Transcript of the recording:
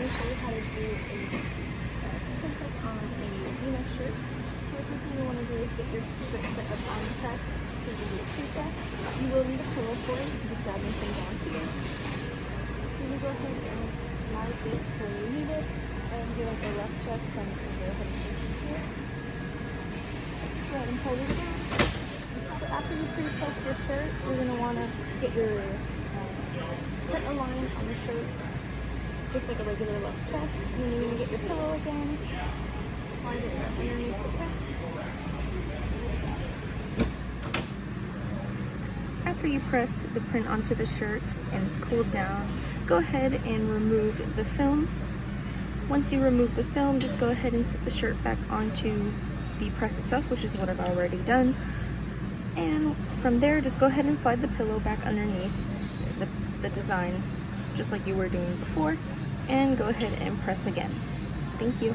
to show you how to do a print press on a V-neck shirt. So the first thing you want to do is get your shirt set up on the press. So you do a pre-press. You will need a pillow for it. You just grab this thing down here. Then you go ahead and slide this where you need it, and do like a rough check. So I'm just going to go ahead and place it here. Go ahead and pull this down. So after you pre-press your shirt, you're going to want to get your print a line on the shirt, just like a regular left chest, and then you're going to get your pillow again, slide it underneath the print. After you press the print onto the shirt and it's cooled down, go ahead and remove the film. Once you remove the film, just go ahead and sit the shirt back onto the press itself, which is what I've already done. And from there, just go ahead and slide the pillow back underneath the design, just like you were doing before, and go ahead and press again. Thank you.